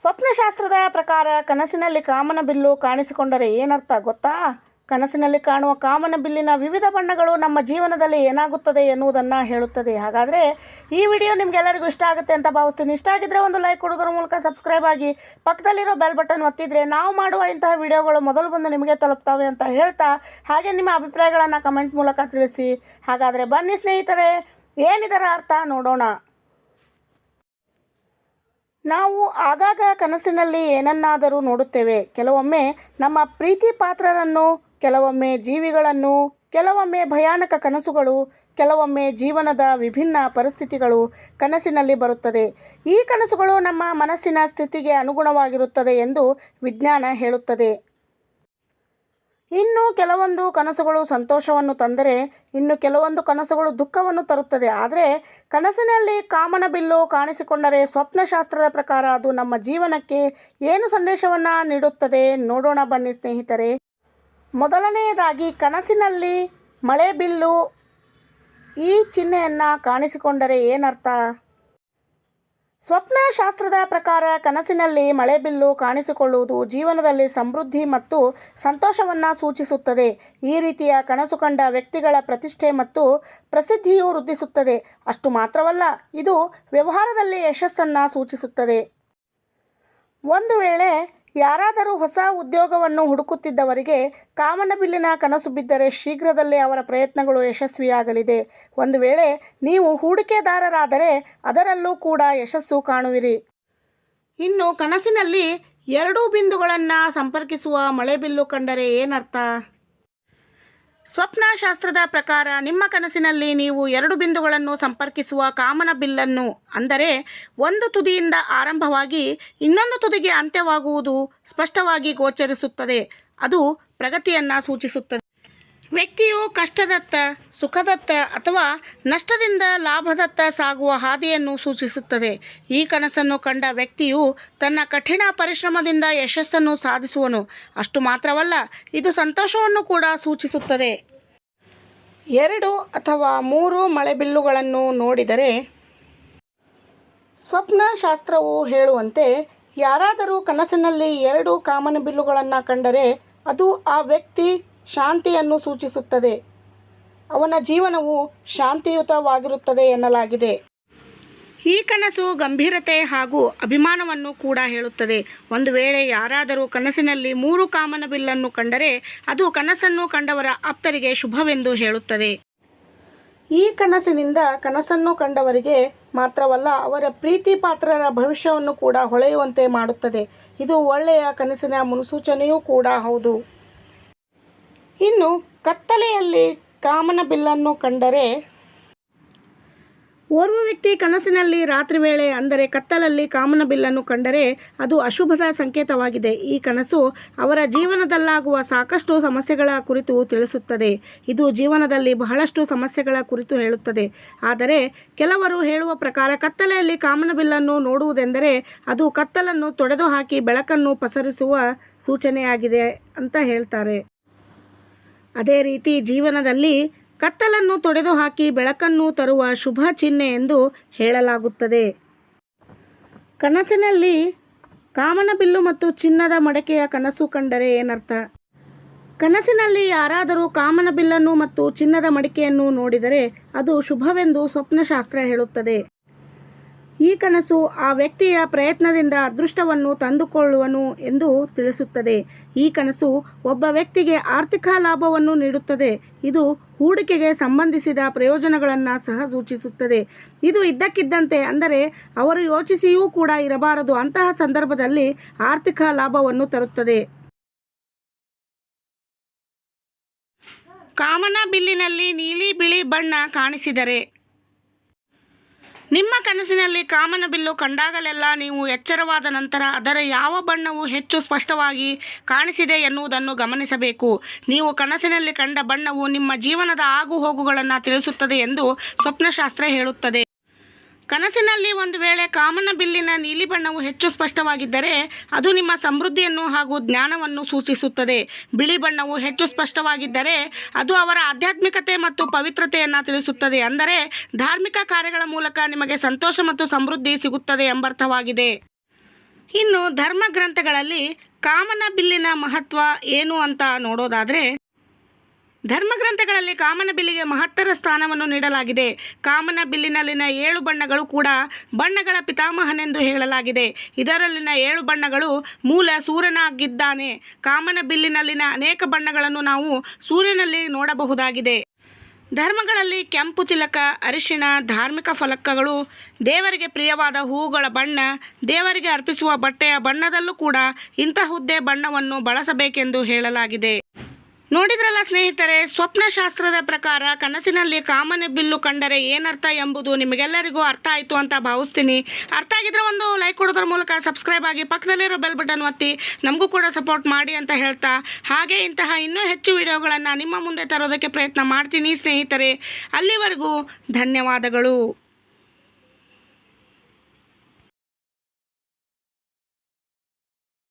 ಸ್ವಪ್ನಶಾಸ್ತ್ರದ ಪ್ರಕಾರ ಕನಸಿನಲ್ಲಿ ಕಾಮನ ಬಿಲ್ಲು ಕಾಣಿಸಿಕೊಂಡರೆ ಏನರ್ಥ ಗೊತ್ತಾ? ಕನಸಿನಲ್ಲಿ ಕಾಣುವ ಕಾಮನ ಬಿಲ್ಲಿನ ವಿವಿಧ ಬಣ್ಣಗಳು ನಮ್ಮ ಜೀವನದಲ್ಲಿ ಏನಾಗುತ್ತದೆ ಎನ್ನುವುದನ್ನು ಹೇಳುತ್ತದೆ. ಹಾಗಾದರೆ ಈ ವಿಡಿಯೋ ನಿಮಗೆಲ್ಲರಿಗೂ ಇಷ್ಟ ಆಗುತ್ತೆ ಅಂತ ಭಾವಿಸ್ತೀನಿ. ಇಷ್ಟ ಆಗಿದ್ದರೆ ಒಂದು ಲೈಕ್ ಕೊಡೋದ್ರ ಮೂಲಕ ಸಬ್ಸ್ಕ್ರೈಬ್ ಆಗಿ ಪಕ್ಕದಲ್ಲಿರೋ ಬೆಲ್ ಬಟನ್ ಒತ್ತಿದರೆ ನಾವು ಮಾಡುವ ಇಂತಹ ವಿಡಿಯೋಗಳು ಮೊದಲು ಬಂದು ನಿಮಗೆ ತಲುಪ್ತವೆ ಅಂತ ಹೇಳ್ತಾ, ಹಾಗೆ ನಿಮ್ಮ ಅಭಿಪ್ರಾಯಗಳನ್ನು ಕಮೆಂಟ್ ಮೂಲಕ ತಿಳಿಸಿ. ಹಾಗಾದರೆ ಬನ್ನಿ ಸ್ನೇಹಿತರೆ, ಏನಿದರ ಅರ್ಥ ನೋಡೋಣ. ನಾವು ಆಗಾಗ ಕನಸಿನಲ್ಲಿ ಏನನ್ನಾದರೂ ನೋಡುತ್ತೇವೆ. ಕೆಲವೊಮ್ಮೆ ನಮ್ಮ ಪ್ರೀತಿ ಪಾತ್ರರನ್ನು, ಕೆಲವೊಮ್ಮೆ ಜೀವಿಗಳನ್ನು, ಕೆಲವೊಮ್ಮೆ ಭಯಾನಕ ಕನಸುಗಳು, ಕೆಲವೊಮ್ಮೆ ಜೀವನದ ವಿಭಿನ್ನ ಪರಿಸ್ಥಿತಿಗಳು ಕನಸಿನಲ್ಲಿ ಬರುತ್ತದೆ. ಈ ಕನಸುಗಳು ನಮ್ಮ ಮನಸ್ಸಿನ ಸ್ಥಿತಿಗೆ ಅನುಗುಣವಾಗಿರುತ್ತದೆ ಎಂದು ವಿಜ್ಞಾನ ಹೇಳುತ್ತದೆ. ಇನ್ನು ಕೆಲವೊಂದು ಕನಸುಗಳು ಸಂತೋಷವನ್ನು ತಂದರೆ, ಇನ್ನು ಕೆಲವೊಂದು ಕನಸುಗಳು ದುಃಖವನ್ನು ತರುತ್ತದೆ. ಆದರೆ ಕನಸಿನಲ್ಲಿ ಕಾಮನ ಬಿಲ್ಲು ಕಾಣಿಸಿಕೊಂಡರೆ ಸ್ವಪ್ನಶಾಸ್ತ್ರದ ಪ್ರಕಾರ ಅದು ನಮ್ಮ ಜೀವನಕ್ಕೆ ಏನು ಸಂದೇಶವನ್ನು ನೀಡುತ್ತದೆ ನೋಡೋಣ ಬನ್ನಿ ಸ್ನೇಹಿತರೆ. ಮೊದಲನೆಯದಾಗಿ, ಕನಸಿನಲ್ಲಿ ಮಳೆ ಬಿಲ್ಲು ಈ ಚಿಹ್ನೆಯನ್ನು ಕಾಣಿಸಿಕೊಂಡರೆ ಏನರ್ಥ? ಸ್ವಪ್ನಶಾಸ್ತ್ರದ ಪ್ರಕಾರ ಕನಸಿನಲ್ಲಿ ಮಳೆಬಿಲ್ಲು ಕಾಣಿಸಿಕೊಳ್ಳುವುದು ಜೀವನದಲ್ಲಿ ಸಮೃದ್ಧಿ ಮತ್ತು ಸಂತೋಷವನ್ನು ಸೂಚಿಸುತ್ತದೆ. ಈ ರೀತಿಯ ಕನಸು ಕಂಡ ವ್ಯಕ್ತಿಗಳ ಪ್ರತಿಷ್ಠೆ ಮತ್ತು ಪ್ರಸಿದ್ಧಿಯು ವೃದ್ಧಿಸುತ್ತದೆ. ಅಷ್ಟು ಮಾತ್ರವಲ್ಲ, ಇದು ವ್ಯವಹಾರದಲ್ಲಿ ಯಶಸ್ಸನ್ನು ಸೂಚಿಸುತ್ತದೆ. ಒಂದು ವೇಳೆ ಯಾರಾದರೂ ಹೊಸ ಉದ್ಯೋಗವನ್ನು ಹುಡುಕುತ್ತಿದ್ದವರಿಗೆ ಕಾಮನ ಬಿಲ್ಲಿನ ಕನಸು ಬಿದ್ದರೆ ಶೀಘ್ರದಲ್ಲೇ ಅವರ ಪ್ರಯತ್ನಗಳು ಯಶಸ್ವಿಯಾಗಲಿದೆ. ಒಂದು ವೇಳೆ ನೀವು ಹೂಡಿಕೆದಾರರಾದರೆ ಅದರಲ್ಲೂ ಕೂಡ ಯಶಸ್ಸು ಕಾಣುವಿರಿ. ಇನ್ನು ಕನಸಿನಲ್ಲಿ ಎರಡು ಬಿಂದುಗಳನ್ನು ಸಂಪರ್ಕಿಸುವ ಮಳೆಬಿಲ್ಲು ಕಂಡರೆ ಏನರ್ಥ? ಸ್ವಪ್ನಶಾಸ್ತ್ರದ ಪ್ರಕಾರ ನಿಮ್ಮ ಕನಸಿನಲ್ಲಿ ನೀವು ಎರಡು ಬಿಂದುಗಳನ್ನು ಸಂಪರ್ಕಿಸುವ ಕಾಮನ ಬಿಲ್ಲನ್ನು, ಅಂದರೆ ಒಂದು ತುದಿಯಿಂದ ಆರಂಭವಾಗಿ ಇನ್ನೊಂದು ತುದಿಗೆ ಅಂತ್ಯವಾಗುವುದು ಸ್ಪಷ್ಟವಾಗಿ ಗೋಚರಿಸುತ್ತದೆ. ಅದು ಪ್ರಗತಿಯನ್ನು ಸೂಚಿಸುತ್ತದೆ. ವ್ಯಕ್ತಿಯು ಕಷ್ಟದತ್ತ, ಸುಖದತ್ತ ಅಥವಾ ನಷ್ಟದಿಂದ ಲಾಭದತ್ತ ಸಾಗುವ ಹಾದಿಯನ್ನು ಸೂಚಿಸುತ್ತದೆ. ಈ ಕನಸನ್ನು ಕಂಡ ವ್ಯಕ್ತಿಯು ತನ್ನ ಕಠಿಣ ಪರಿಶ್ರಮದಿಂದ ಯಶಸ್ಸನ್ನು ಸಾಧಿಸುವನು. ಅಷ್ಟು ಮಾತ್ರವಲ್ಲ, ಇದು ಸಂತೋಷವನ್ನು ಕೂಡ ಸೂಚಿಸುತ್ತದೆ. 2 ಅಥವಾ 3 ಮಳೆಬಿಲ್ಲುಗಳನ್ನು ನೋಡಿದರೆ, ಸ್ವಪ್ನಶಾಸ್ತ್ರವು ಹೇಳುವಂತೆ ಯಾರಾದರೂ ಕನಸಿನಲ್ಲಿ 2 ಕಾಮನ ಬಿಲ್ಲುಗಳನ್ನು ಕಂಡರೆ ಅದು ಆ ವ್ಯಕ್ತಿ ಶಾಂತಿಯನ್ನು ಸೂಚಿಸುತ್ತದೆ. ಅವನ ಜೀವನವು ಶಾಂತಿಯುತವಾಗಿರುತ್ತದೆ ಎನ್ನಲಾಗಿದೆ. ಈ ಕನಸು ಗಂಭೀರತೆ ಹಾಗೂ ಅಭಿಮಾನವನ್ನು ಕೂಡ ಹೇಳುತ್ತದೆ. ಒಂದು ವೇಳೆ ಯಾರಾದರೂ ಕನಸಿನಲ್ಲಿ 3 ಕಾಮನ ಬಿಲ್ಲನ್ನು ಕಂಡರೆ ಅದು ಕನಸನ್ನು ಕಂಡವರ ಆಪ್ತರಿಗೆ ಶುಭವೆಂದು ಹೇಳುತ್ತದೆ. ಈ ಕನಸಿನಿಂದ ಕನಸನ್ನು ಕಂಡವರಿಗೆ ಮಾತ್ರವಲ್ಲ, ಅವರ ಪ್ರೀತಿ ಪಾತ್ರರ ಭವಿಷ್ಯವನ್ನು ಕೂಡ ಹೊಳೆಯುವಂತೆ ಮಾಡುತ್ತದೆ. ಇದು ಒಳ್ಳೆಯ ಕನಸಿನ ಮುನ್ಸೂಚನೆಯೂ ಕೂಡ ಹೌದು. ಇನ್ನು ಕತ್ತಲೆಯಲ್ಲಿ ಕಾಮನ ಬಿಲ್ಲನ್ನು ಕಂಡರೆ, ಓರ್ವ ವ್ಯಕ್ತಿ ಕನಸಿನಲ್ಲಿ ರಾತ್ರಿ ವೇಳೆ, ಅಂದರೆ ಕತ್ತಲಲ್ಲಿ ಕಾಮನ ಬಿಲ್ಲನ್ನು ಕಂಡರೆ ಅದು ಅಶುಭದ ಸಂಕೇತವಾಗಿದೆ. ಈ ಕನಸು ಅವರ ಜೀವನದಲ್ಲಾಗುವ ಸಾಕಷ್ಟು ಸಮಸ್ಯೆಗಳ ಕುರಿತು ತಿಳಿಸುತ್ತದೆ. ಇದು ಜೀವನದಲ್ಲಿ ಬಹಳಷ್ಟು ಸಮಸ್ಯೆಗಳ ಕುರಿತು ಹೇಳುತ್ತದೆ. ಆದರೆ ಕೆಲವರು ಹೇಳುವ ಪ್ರಕಾರ ಕತ್ತಲೆಯಲ್ಲಿ ಕಾಮನ ಬಿಲ್ಲನ್ನು ನೋಡುವುದೆಂದರೆ ಅದು ಕತ್ತಲನ್ನು ತೊಡೆದು ಹಾಕಿ ಬೆಳಕನ್ನು ಪಸರಿಸುವ ಸೂಚನೆಯಾಗಿದೆ ಅಂತ ಹೇಳ್ತಾರೆ. ಅದೇ ರೀತಿ ಜೀವನದಲ್ಲಿ ಕತ್ತಲನ್ನು ತೊಡೆದು ಹಾಕಿ ಬೆಳಕನ್ನು ತರುವ ಶುಭ ಚಿಹ್ನೆ ಎಂದು ಹೇಳಲಾಗುತ್ತದೆ. ಕನಸಿನಲ್ಲಿ ಕಾಮನ ಬಿಲ್ಲು ಮತ್ತು ಚಿನ್ನದ ಮಡಕೆಯ ಕನಸು ಕಂಡರೆ ಏನರ್ಥ? ಕನಸಿನಲ್ಲಿ ಯಾರಾದರೂ ಕಾಮನ ಬಿಲ್ಲನ್ನು ಮತ್ತು ಚಿನ್ನದ ಮಡಿಕೆಯನ್ನು ನೋಡಿದರೆ ಅದು ಶುಭವೆಂದು ಸ್ವಪ್ನಶಾಸ್ತ್ರ ಹೇಳುತ್ತದೆ. ಈ ಕನಸು ಆ ವ್ಯಕ್ತಿಯ ಪ್ರಯತ್ನದಿಂದ ಅದೃಷ್ಟವನ್ನು ತಂದುಕೊಳ್ಳುವನು ಎಂದು ತಿಳಿಸುತ್ತದೆ. ಈ ಕನಸು ಒಬ್ಬ ವ್ಯಕ್ತಿಗೆ ಆರ್ಥಿಕ ಲಾಭವನ್ನು ನೀಡುತ್ತದೆ. ಇದು ಹೂಡಿಕೆಗೆ ಸಂಬಂಧಿಸಿದ ಪ್ರಯೋಜನಗಳನ್ನು ಸಹ ಸೂಚಿಸುತ್ತದೆ. ಇದು ಇದ್ದಕ್ಕಿದ್ದಂತೆ, ಅಂದರೆ ಅವರು ಯೋಚಿಸಿಯೂ ಕೂಡ ಇರಬಾರದು ಅಂತಹ ಸಂದರ್ಭದಲ್ಲಿ ಆರ್ಥಿಕ ಲಾಭವನ್ನು ತರುತ್ತದೆ. ಕಾಮನ ಬಿಲ್ಲಿನಲ್ಲಿ ನೀಲಿ ಬಿಳಿ ಬಣ್ಣ ಕಾಣಿಸಿದರೆ, ನಿಮ್ಮ ಕನಸಿನಲ್ಲಿ ಕಾಮನ ಬಿಲ್ಲು ಕಂಡಾಗಲೆಲ್ಲ ನೀವು ಎಚ್ಚರವಾದ ನಂತರ ಅದರ ಯಾವ ಬಣ್ಣವು ಹೆಚ್ಚು ಸ್ಪಷ್ಟವಾಗಿ ಕಾಣಿಸಿದೆ ಎನ್ನುವುದನ್ನು ಗಮನಿಸಬೇಕು. ನೀವು ಕನಸಿನಲ್ಲಿ ಕಂಡ ಬಣ್ಣವು ನಿಮ್ಮ ಜೀವನದ ಆಗುಹೋಗುಗಳನ್ನು ತಿಳಿಸುತ್ತದೆ ಎಂದು ಸ್ವಪ್ನಶಾಸ್ತ್ರ ಹೇಳುತ್ತದೆ. ಕನಸಿನಲ್ಲಿ ಒಂದು ವೇಳೆ ಕಾಮನ ಬಿಲ್ಲಿನ ನೀಲಿ ಬಣ್ಣವು ಹೆಚ್ಚು ಸ್ಪಷ್ಟವಾಗಿದ್ದರೆ ಅದು ನಿಮ್ಮ ಸಮೃದ್ಧಿಯನ್ನು ಹಾಗೂ ಜ್ಞಾನವನ್ನು ಸೂಚಿಸುತ್ತದೆ. ಬಿಳಿ ಬಣ್ಣವು ಹೆಚ್ಚು ಸ್ಪಷ್ಟವಾಗಿದ್ದರೆ ಅದು ಅವರ ಆಧ್ಯಾತ್ಮಿಕತೆ ಮತ್ತು ಪವಿತ್ರತೆಯನ್ನು ತಿಳಿಸುತ್ತದೆ, ಅಂದರೆ ಧಾರ್ಮಿಕ ಕಾರ್ಯಗಳ ಮೂಲಕ ನಿಮಗೆ ಸಂತೋಷ ಮತ್ತು ಸಮೃದ್ಧಿ ಸಿಗುತ್ತದೆ ಎಂಬರ್ಥವಾಗಿದೆ. ಇನ್ನು ಧರ್ಮ ಗ್ರಂಥಗಳಲ್ಲಿ ಕಾಮನ ಬಿಲ್ಲಿನ ಮಹತ್ವ ಏನು ಅಂತ ನೋಡೋದಾದರೆ, ಧರ್ಮಗ್ರಂಥಗಳಲ್ಲಿ ಕಾಮನ ಬಿಲ್ಲಿಗೆ ಮಹತ್ತರ ಸ್ಥಾನವನ್ನು ನೀಡಲಾಗಿದೆ. ಕಾಮನ ಬಿಲ್ಲಿನಲ್ಲಿನ 7 ಬಣ್ಣಗಳು ಕೂಡ ಬಣ್ಣಗಳ ಪಿತಾಮಹನೆಂದು ಹೇಳಲಾಗಿದೆ. ಇದರಲ್ಲಿನ 7 ಬಣ್ಣಗಳು ಮೂಲ ಸೂರ್ಯನಾಗಿದ್ದಾನೆ. ಕಾಮನ ಬಿಲ್ಲಿನಲ್ಲಿನ ಅನೇಕ ಬಣ್ಣಗಳನ್ನು ನಾವು ಸೂರ್ಯನಲ್ಲಿ ನೋಡಬಹುದಾಗಿದೆ. ಧರ್ಮಗಳಲ್ಲಿ ಕೆಂಪು ತಿಲಕ, ಅರಿಶಿಣ, ಧಾರ್ಮಿಕ ಫಲಕಗಳು, ದೇವರಿಗೆ ಪ್ರಿಯವಾದ ಹೂವುಗಳ ಬಣ್ಣ, ದೇವರಿಗೆ ಅರ್ಪಿಸುವ ಬಟ್ಟೆಯ ಬಣ್ಣದಲ್ಲೂ ಕೂಡ ಇಂತಹುದ್ದೇ ಬಣ್ಣವನ್ನು ಬಳಸಬೇಕೆಂದು ಹೇಳಲಾಗಿದೆ. ನೋಡಿದ್ರಲ್ಲ ಸ್ನೇಹಿತರೆ, ಸ್ವಪ್ನಶಾಸ್ತ್ರದ ಪ್ರಕಾರ ಕನಸಿನಲ್ಲಿ ಕಾಮನ ಬಿಲ್ಲು ಕಂಡರೆ ಏನರ್ಥ ಎಂಬುದು ನಿಮಗೆಲ್ಲರಿಗೂ ಅರ್ಥ ಆಯಿತು ಅಂತ ಭಾವಿಸ್ತೀನಿ. ಅರ್ಥ ಆಗಿದ್ರೆ ಒಂದು ಲೈಕ್ ಕೊಡೋದ್ರ ಮೂಲಕ ಸಬ್ಸ್ಕ್ರೈಬ್ ಆಗಿ ಪಕ್ಕದಲ್ಲಿರೋ ಬೆಲ್ ಬಟನ್ ಒತ್ತಿ ನಮಗೂ ಕೂಡ ಸಪೋರ್ಟ್ ಮಾಡಿ ಅಂತ ಹೇಳ್ತಾ, ಹಾಗೆ ಇಂತಹ ಇನ್ನೂ ಹೆಚ್ಚು ವಿಡಿಯೋಗಳನ್ನು ನಿಮ್ಮ ಮುಂದೆ ತರೋದಕ್ಕೆ ಪ್ರಯತ್ನ ಮಾಡ್ತೀನಿ ಸ್ನೇಹಿತರೆ. ಅಲ್ಲಿವರೆಗೂ ಧನ್ಯವಾದಗಳು.